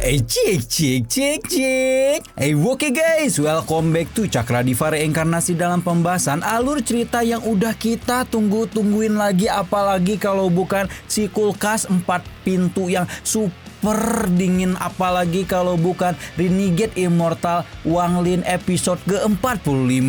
Cik. Oke guys, welcome back to Cakradiva Reinkarnasi dalam pembahasan alur cerita yang udah kita tungguin lagi. Apalagi kalau bukan si kulkas 4 pintu yang super dingin. Apalagi kalau bukan Renegade Immortal Wanglin episode ke-45.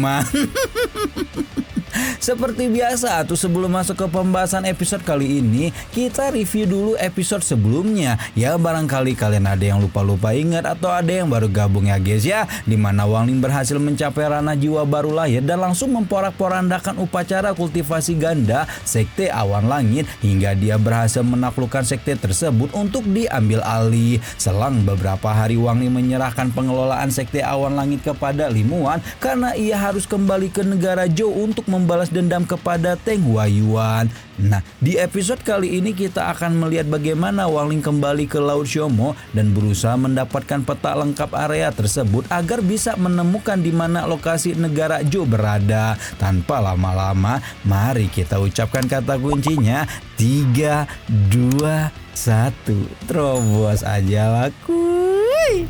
Seperti biasa tuh, sebelum masuk ke pembahasan episode kali ini, kita review dulu episode sebelumnya. Ya barangkali kalian ada yang lupa ingat atau ada yang baru gabung ya guys ya, dimana Wanglin berhasil mencapai ranah jiwa baru lahir dan langsung memporak-porandakan upacara kultivasi ganda sekte awan langit hingga dia berhasil menaklukkan sekte tersebut untuk diambil alih. Selang beberapa hari Wanglin menyerahkan pengelolaan sekte awan langit kepada Limuan karena ia harus kembali ke negara Zhou untuk membalas dendam kepada Teng Huayuan. Nah, di episode kali ini kita akan melihat bagaimana Wanglin kembali ke Laut Xiaomo dan berusaha mendapatkan peta lengkap area tersebut agar bisa menemukan di mana lokasi negara Zhou berada. Tanpa lama-lama, mari kita ucapkan kata kuncinya 3, 2, 1. Terobos aja lah kuy.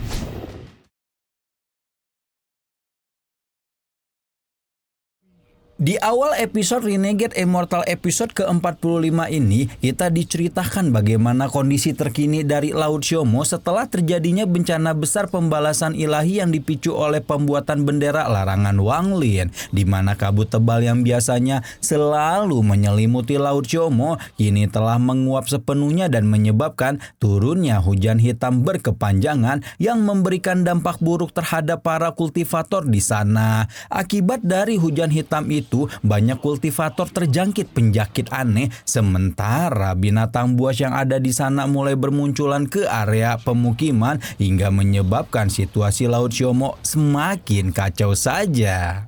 Di awal episode Renegade Immortal episode ke-45 ini, kita diceritakan bagaimana kondisi terkini dari Laut Xiaomo setelah terjadinya bencana besar pembalasan ilahi yang dipicu oleh pembuatan bendera larangan Wanglin, di mana kabut tebal yang biasanya selalu menyelimuti Laut Xiaomo kini telah menguap sepenuhnya dan menyebabkan turunnya hujan hitam berkepanjangan yang memberikan dampak buruk terhadap para kultivator di sana. Akibat dari hujan hitam itu, banyak kultivator terjangkit penyakit aneh, sementara binatang buas yang ada di sana mulai bermunculan ke area pemukiman hingga menyebabkan situasi Laut Xiaomo semakin kacau saja.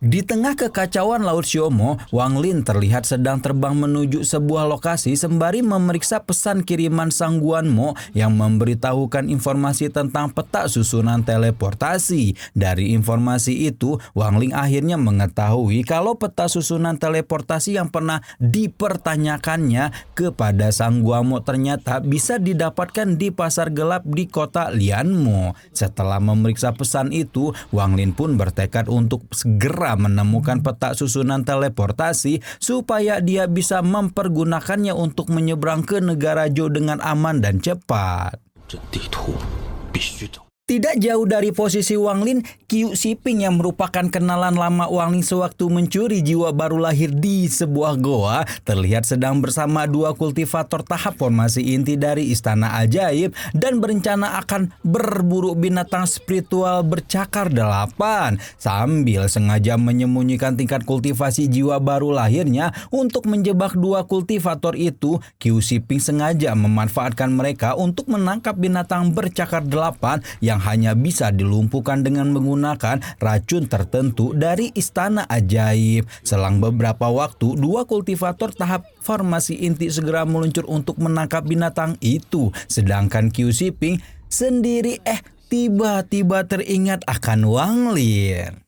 Di tengah kekacauan Laut Xiaomo, Wanglin terlihat sedang terbang menuju sebuah lokasi sembari memeriksa pesan kiriman Sang Guanmo yang memberitahukan informasi tentang peta susunan teleportasi. Dari informasi itu, Wanglin akhirnya mengetahui kalau peta susunan teleportasi yang pernah dipertanyakannya kepada Sang Guanmo ternyata bisa didapatkan di pasar gelap di kota Lianmo. Setelah memeriksa pesan itu, Wanglin pun bertekad untuk segera menemukan peta susunan teleportasi supaya dia bisa mempergunakannya untuk menyeberang ke negara Zhou dengan aman dan cepat. Tidak jauh dari posisi Wanglin, Qiu Siping yang merupakan kenalan lama Wanglin sewaktu mencuri jiwa baru lahir di sebuah goa terlihat sedang bersama 2 kultivator tahap formasi inti dari Istana Ajaib dan berencana akan berburu binatang spiritual bercakar 8 sambil sengaja menyembunyikan tingkat kultivasi jiwa baru lahirnya untuk menjebak 2 kultivator itu. Qiu Siping sengaja memanfaatkan mereka untuk menangkap binatang bercakar 8 yang hanya bisa dilumpuhkan dengan menggunakan racun tertentu dari Istana Ajaib. Selang beberapa waktu, 2 kultivator tahap formasi inti segera meluncur untuk menangkap binatang itu. Sedangkan Qiu Siping sendiri tiba-tiba teringat akan Wanglin.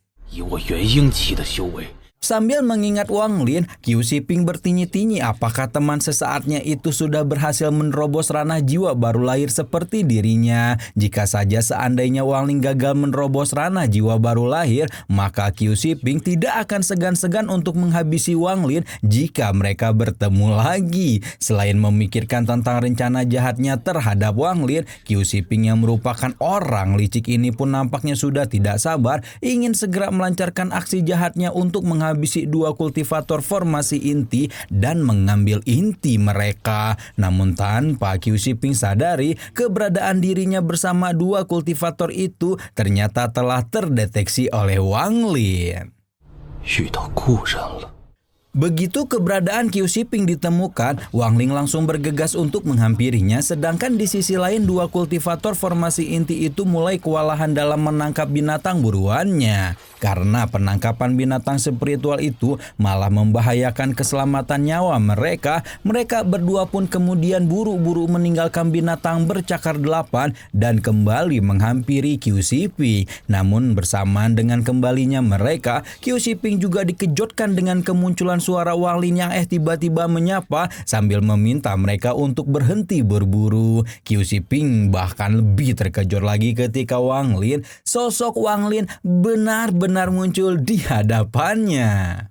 Sambil mengingat Wanglin, Qiu Siping bertinyi-tinyi apakah teman sesaatnya itu sudah berhasil menerobos ranah jiwa baru lahir seperti dirinya. Jika saja seandainya Wanglin gagal menerobos ranah jiwa baru lahir, maka Qiu Siping tidak akan segan-segan untuk menghabisi Wanglin jika mereka bertemu lagi. Selain memikirkan tentang rencana jahatnya terhadap Wanglin, Qiu Siping yang merupakan orang licik ini pun nampaknya sudah tidak sabar ingin segera melancarkan aksi jahatnya untuk menghabisi 2 kultivator formasi inti dan mengambil inti mereka. Namun tanpa Qiu Siping sadari, keberadaan dirinya bersama 2 kultivator itu ternyata telah terdeteksi oleh Wanglin. Begitu keberadaan Qiu Siping ditemukan, Wanglin langsung bergegas untuk menghampirinya, sedangkan di sisi lain 2 kultivator formasi inti itu mulai kewalahan dalam menangkap binatang buruannya. Karena penangkapan binatang spiritual itu malah membahayakan keselamatan nyawa mereka, mereka berdua pun kemudian buru-buru meninggalkan binatang bercakar 8 dan kembali menghampiri Qiu Siping. Namun bersamaan dengan kembalinya mereka, Qiu Siping juga dikejutkan dengan kemunculan suara Wang Lin yang tiba-tiba menyapa sambil meminta mereka untuk berhenti berburu. Qiu Shiping bahkan lebih terkejut lagi ketika sosok Wang Lin benar-benar muncul di hadapannya.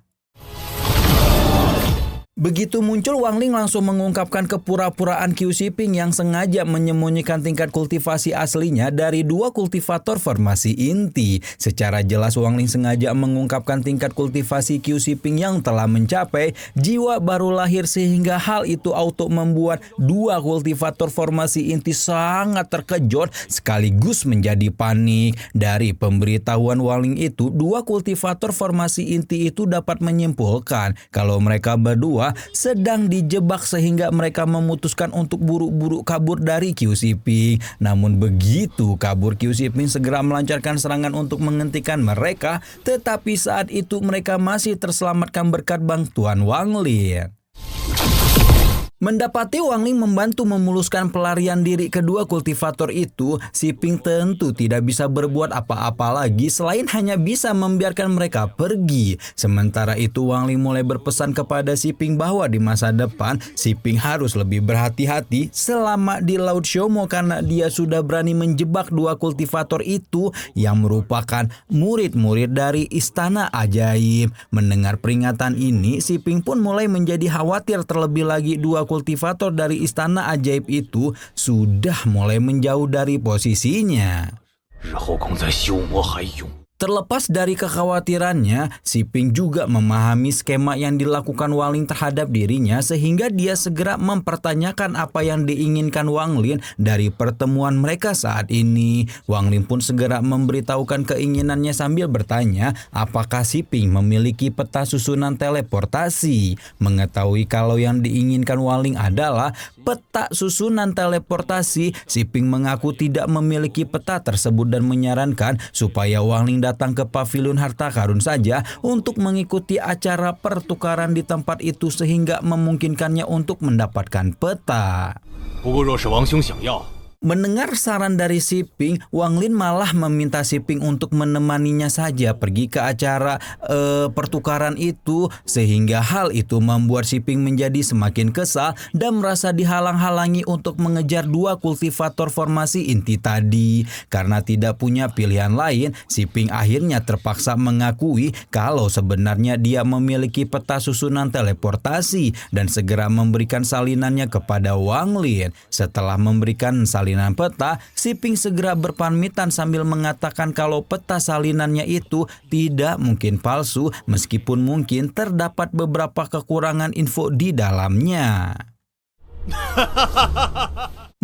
Begitu muncul, Wang Ling langsung mengungkapkan kepura-puraan Qiu Shiping yang sengaja menyembunyikan tingkat kultivasi aslinya dari 2 kultivator formasi inti. Secara jelas Wang Ling sengaja mengungkapkan tingkat kultivasi Qiu Shiping yang telah mencapai jiwa baru lahir, sehingga hal itu auto membuat 2 kultivator formasi inti sangat terkejut sekaligus menjadi panik. Dari pemberitahuan Wang Ling itu, 2 kultivator formasi inti itu dapat menyimpulkan kalau mereka berdua sedang dijebak sehingga mereka memutuskan untuk buru-buru kabur dari Qiu Shiping. Namun begitu kabur, Qiu Shiping segera melancarkan serangan untuk menghentikan mereka, tetapi saat itu mereka masih terselamatkan berkat bantuan Wang Lin. Mendapati Wang Ling membantu memuluskan pelarian diri kedua kultivator itu, Shiping tentu tidak bisa berbuat apa-apa lagi selain hanya bisa membiarkan mereka pergi. Sementara itu Wang Ling mulai berpesan kepada Shiping bahwa di masa depan Shiping harus lebih berhati-hati selama di Laut Xiaomo karena dia sudah berani menjebak 2 kultivator itu yang merupakan murid-murid dari Istana Ajaib. Mendengar peringatan ini, Shiping pun mulai menjadi khawatir, terlebih lagi 2 kultivator dari Istana Ajaib itu sudah mulai menjauh dari posisinya. Terlepas dari kekhawatirannya, Shiping juga memahami skema yang dilakukan Wang Ling terhadap dirinya sehingga dia segera mempertanyakan apa yang diinginkan Wang Lin dari pertemuan mereka saat ini. Wang Lin pun segera memberitahukan keinginannya sambil bertanya apakah Shiping memiliki peta susunan teleportasi. Mengetahui kalau yang diinginkan Wang Lin adalah peta susunan teleportasi, Shiping mengaku tidak memiliki peta tersebut dan menyarankan supaya Wang Ling datang ke pavilion harta karun saja untuk mengikuti acara pertukaran di tempat itu sehingga memungkinkannya untuk mendapatkan peta. Mendengar saran dari Shiping, Wang Lin malah meminta Shiping untuk menemaninya saja pergi ke acara pertukaran itu, sehingga hal itu membuat Shiping menjadi semakin kesal dan merasa dihalang-halangi untuk mengejar 2 kultivator formasi inti tadi. Karena tidak punya pilihan lain, Shiping akhirnya terpaksa mengakui kalau sebenarnya dia memiliki peta susunan teleportasi dan segera memberikan salinannya kepada Wang Lin. Setelah memberikan salinan peta, Shiping segera berpamitan sambil mengatakan kalau peta salinannya itu tidak mungkin palsu meskipun mungkin terdapat beberapa kekurangan info di dalamnya.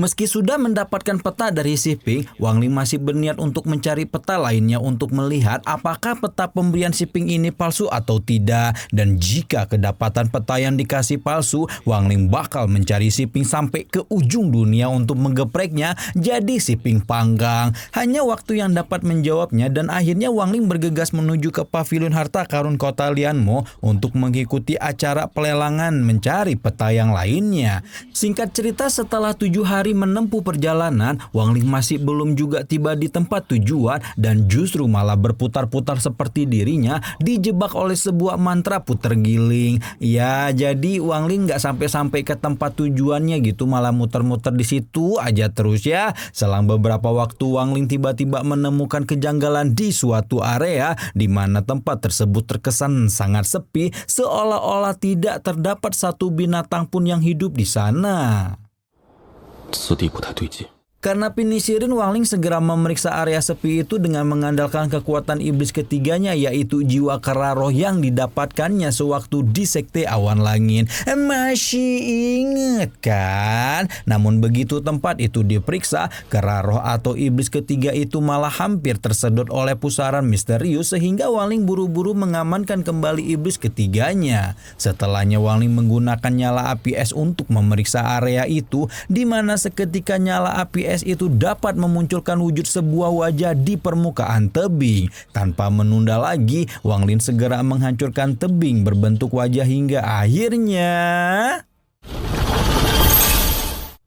Meski sudah mendapatkan peta dari Shiping, Wang Ling masih berniat untuk mencari peta lainnya untuk melihat apakah peta pemberian Shiping ini palsu atau tidak. Dan jika kedapatan peta yang dikasih palsu, Wang Ling bakal mencari Shiping sampai ke ujung dunia untuk menggepreknya jadi Shiping panggang. Hanya waktu yang dapat menjawabnya dan akhirnya Wang Ling bergegas menuju ke pavilion harta karun kota Lianmo untuk mengikuti acara pelelangan mencari peta yang lainnya. Singkat cerita, setelah 7 hari menempuh perjalanan, Wang Ling masih belum juga tiba di tempat tujuan dan justru malah berputar-putar seperti dirinya dijebak oleh sebuah mantra puter giling. Ya, jadi Wang Ling nggak sampai-sampai ke tempat tujuannya gitu, malah muter-muter di situ aja terus ya. Selang beberapa waktu Wang Ling tiba-tiba menemukan kejanggalan di suatu area di mana tempat tersebut terkesan sangat sepi, seolah-olah tidak terdapat satu binatang pun yang hidup di sana. 此地不太对劲。 Karena penisirin, Wang Ling segera memeriksa area sepi itu dengan mengandalkan kekuatan iblis ketiganya, yaitu jiwa kera roh yang didapatkannya sewaktu di sekte awan langit. Masih inget kan? Namun begitu tempat itu diperiksa, kera roh atau iblis ketiga itu malah hampir tersedot oleh pusaran misterius sehingga Wang Ling buru-buru mengamankan kembali iblis ketiganya. Setelahnya Wang Ling menggunakan nyala api es untuk memeriksa area itu, di mana seketika nyala api es itu dapat memunculkan wujud sebuah wajah di permukaan tebing. Tanpa menunda lagi, Wang Lin segera menghancurkan tebing berbentuk wajah hingga akhirnya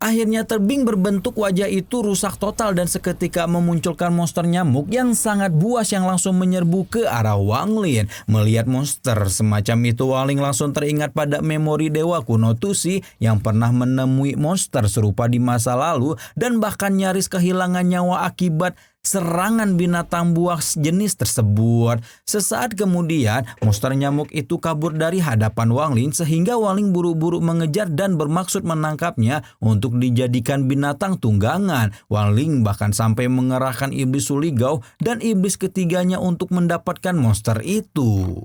Akhirnya tebing berbentuk wajah itu rusak total dan seketika memunculkan monster nyamuk yang sangat buas yang langsung menyerbu ke arah Wang Lin. Melihat monster semacam itu, Wang Lin langsung teringat pada memori dewa kuno Tusi yang pernah menemui monster serupa di masa lalu dan bahkan nyaris kehilangan nyawa akibat serangan binatang buas jenis tersebut. Sesaat kemudian, monster nyamuk itu kabur dari hadapan Wang Lin sehingga Wang Lin buru-buru mengejar dan bermaksud menangkapnya untuk dijadikan binatang tunggangan. Wang Lin bahkan sampai mengerahkan iblis Suligao dan iblis ketiganya untuk mendapatkan monster itu.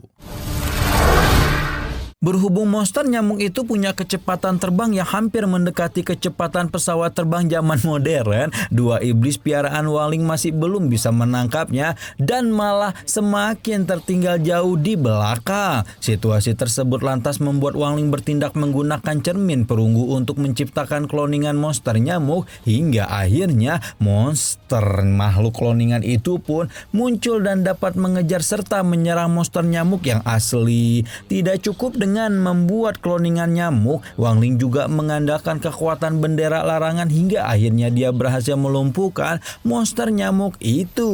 Berhubung monster nyamuk itu punya kecepatan terbang yang hampir mendekati kecepatan pesawat terbang zaman modern, dua iblis piaraan Wang Lin masih belum bisa menangkapnya dan malah semakin tertinggal jauh di belakang. Situasi tersebut lantas membuat Wang Lin bertindak menggunakan cermin perunggu untuk menciptakan kloningan monster nyamuk hingga akhirnya monster makhluk kloningan itu pun muncul dan dapat mengejar serta menyerang monster nyamuk yang asli. Tidak cukup dengan membuat kloningan nyamuk, Wang Lin juga mengandalkan kekuatan bendera larangan hingga akhirnya dia berhasil melumpuhkan monster nyamuk itu.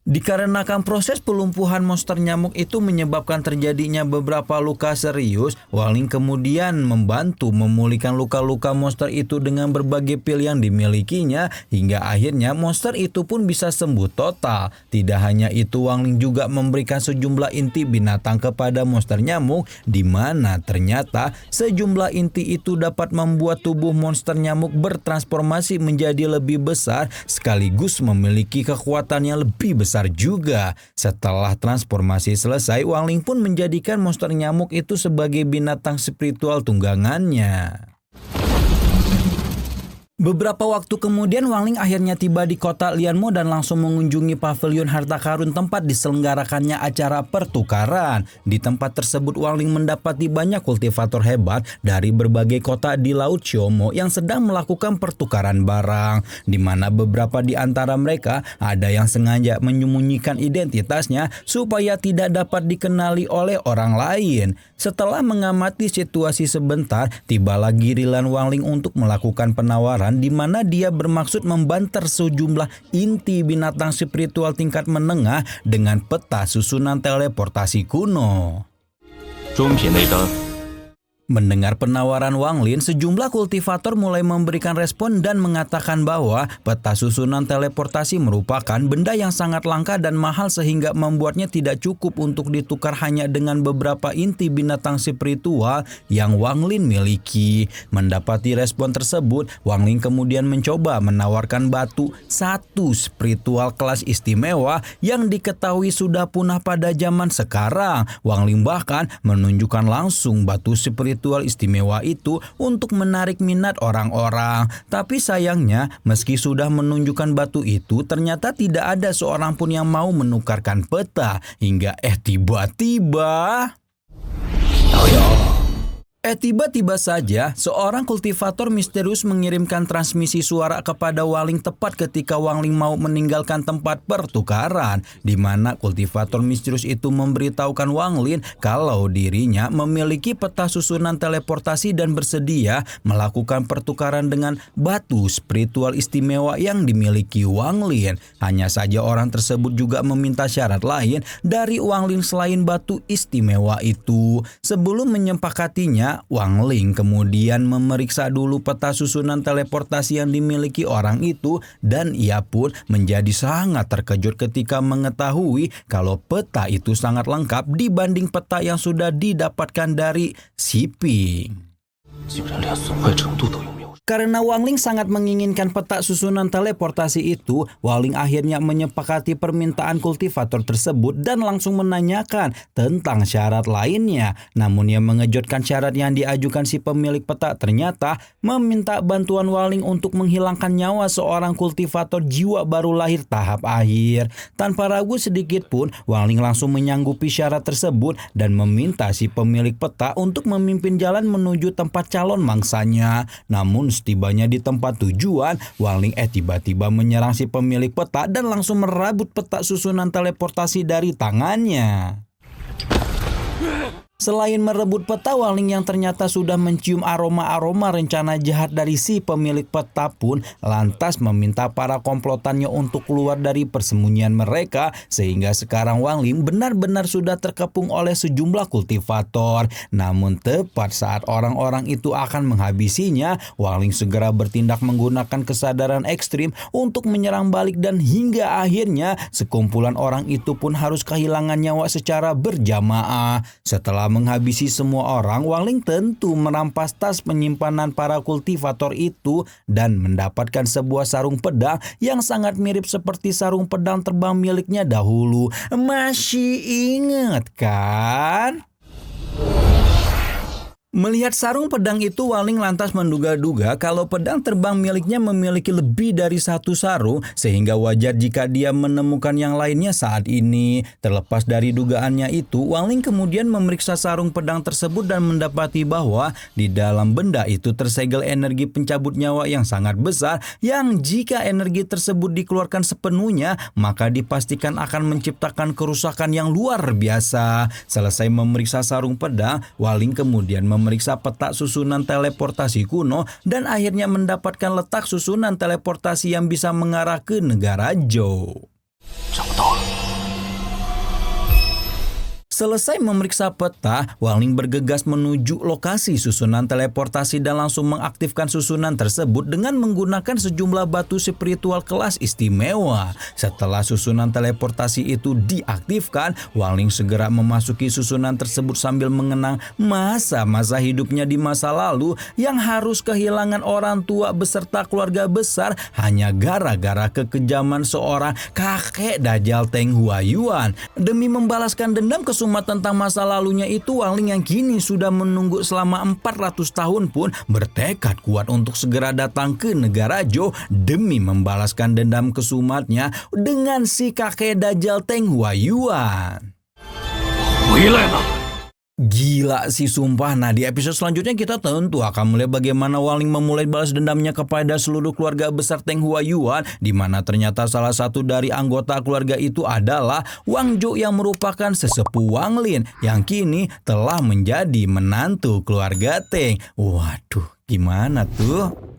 Dikarenakan proses pelumpuhan monster nyamuk itu menyebabkan terjadinya beberapa luka serius, Wang Lin kemudian membantu memulihkan luka-luka monster itu dengan berbagai pil yang dimilikinya hingga akhirnya monster itu pun bisa sembuh total. Tidak hanya itu, Wang Lin juga memberikan sejumlah inti binatang kepada monster nyamuk di mana ternyata sejumlah inti itu dapat membuat tubuh monster nyamuk bertransformasi menjadi lebih besar sekaligus memiliki kekuatan yang lebih besar juga. Setelah transformasi selesai, Wang Lin pun menjadikan monster nyamuk itu sebagai binatang spiritual tunggangannya. Beberapa waktu kemudian Wang Lin akhirnya tiba di kota Lianmo dan langsung mengunjungi pavilion harta karun tempat diselenggarakannya acara pertukaran. Di tempat tersebut Wang Lin mendapati banyak kultivator hebat dari berbagai kota di Laut Xiaomo yang sedang melakukan pertukaran barang, di mana beberapa di antara mereka ada yang sengaja menyembunyikan identitasnya supaya tidak dapat dikenali oleh orang lain. Setelah mengamati situasi sebentar, tibalah giliran Wang Lin untuk melakukan penawaran di mana dia bermaksud membanter sejumlah inti binatang spiritual tingkat menengah dengan peta susunan teleportasi kuno. Mendengar penawaran Wang Lin, sejumlah kultivator mulai memberikan respon dan mengatakan bahwa peta susunan teleportasi merupakan benda yang sangat langka dan mahal sehingga membuatnya tidak cukup untuk ditukar hanya dengan beberapa inti binatang spiritual yang Wang Lin miliki. Mendapati respon tersebut, Wang Lin kemudian mencoba menawarkan batu satu spiritual kelas istimewa yang diketahui sudah punah pada zaman sekarang. Wang Lin bahkan menunjukkan langsung batu spiritual istimewa itu untuk menarik minat orang-orang. Tapi sayangnya, meski sudah menunjukkan batu itu, ternyata tidak ada seorang pun yang mau menukarkan peta. Hingga tiba-tiba tiba-tiba saja seorang kultivator misterius mengirimkan transmisi suara kepada Wang Lin tepat ketika Wang Lin mau meninggalkan tempat pertukaran, di mana kultivator misterius itu memberitahukan Wang Lin kalau dirinya memiliki peta susunan teleportasi dan bersedia melakukan pertukaran dengan batu spiritual istimewa yang dimiliki Wang Lin. Hanya saja orang tersebut juga meminta syarat lain dari Wang Lin selain batu istimewa itu. Sebelum menyepakatinya, Wang Lin kemudian memeriksa dulu peta susunan teleportasi yang dimiliki orang itu dan ia pun menjadi sangat terkejut ketika mengetahui kalau peta itu sangat lengkap dibanding peta yang sudah didapatkan dari Xiping. Karena Wang Lin sangat menginginkan peta susunan teleportasi itu, Wang Lin akhirnya menyepakati permintaan kultivator tersebut dan langsung menanyakan tentang syarat lainnya. Namun yang mengejutkan, syarat yang diajukan si pemilik peta ternyata meminta bantuan Wang Lin untuk menghilangkan nyawa seorang kultivator jiwa baru lahir tahap akhir. Tanpa ragu sedikit pun, Wang Lin langsung menyanggupi syarat tersebut dan meminta si pemilik peta untuk memimpin jalan menuju tempat calon mangsanya. Namun setibanya di tempat tujuan, Wang Lin tiba-tiba menyerang si pemilik peta dan langsung merabut peta susunan teleportasi dari tangannya. Selain merebut peta, Wang Ling yang ternyata sudah mencium aroma-aroma rencana jahat dari si pemilik peta pun lantas meminta para komplotannya untuk keluar dari persembunyian mereka, sehingga sekarang Wang Ling benar-benar sudah terkepung oleh sejumlah kultivator. Namun tepat saat orang-orang itu akan menghabisinya, Wang Ling segera bertindak menggunakan kesadaran ekstrim untuk menyerang balik, dan hingga akhirnya sekumpulan orang itu pun harus kehilangan nyawa secara berjamaah. Setelah menghabisi semua orang, Wang Ling tentu merampas tas penyimpanan para kultivator itu dan mendapatkan sebuah sarung pedang yang sangat mirip seperti sarung pedang terbang miliknya dahulu. Masih ingat kan? Melihat sarung pedang itu, Wang Ling lantas menduga-duga kalau pedang terbang miliknya memiliki lebih dari satu sarung, sehingga wajar jika dia menemukan yang lainnya saat ini. Terlepas dari dugaannya itu, Wang Ling kemudian memeriksa sarung pedang tersebut dan mendapati bahwa di dalam benda itu tersegel energi pencabut nyawa yang sangat besar, yang jika energi tersebut dikeluarkan sepenuhnya, maka dipastikan akan menciptakan kerusakan yang luar biasa. Selesai memeriksa sarung pedang, Wang Ling kemudian memeriksa peta susunan teleportasi kuno dan akhirnya mendapatkan letak susunan teleportasi yang bisa mengarah ke negara Zhou. 找不到了。 Selesai memeriksa peta, Wang Ling bergegas menuju lokasi susunan teleportasi dan langsung mengaktifkan susunan tersebut dengan menggunakan sejumlah batu spiritual kelas istimewa. Setelah susunan teleportasi itu diaktifkan, Wang Ling segera memasuki susunan tersebut sambil mengenang masa-masa hidupnya di masa lalu yang harus kehilangan orang tua beserta keluarga besar hanya gara-gara kekejaman seorang kakek Dajjal Teng Huayuan. Demi membalaskan dendam kesumat tentang masa lalunya itu, Wang Ling yang kini sudah menunggu selama 400 tahun pun bertekad kuat untuk segera datang ke negara Zhou demi membalaskan dendam kesumatnya dengan si kakek Dajjal Teng Huayuan. 回来了。 Gila sih sumpah. Nah, di episode selanjutnya kita tentu akan melihat bagaimana Wang Ling memulai balas dendamnya kepada seluruh keluarga besar Teng Huayuan, di mana ternyata salah satu dari anggota keluarga itu adalah Wang Zhou yang merupakan sesepuh Wang Lin yang kini telah menjadi menantu keluarga Teng. Waduh, gimana tuh?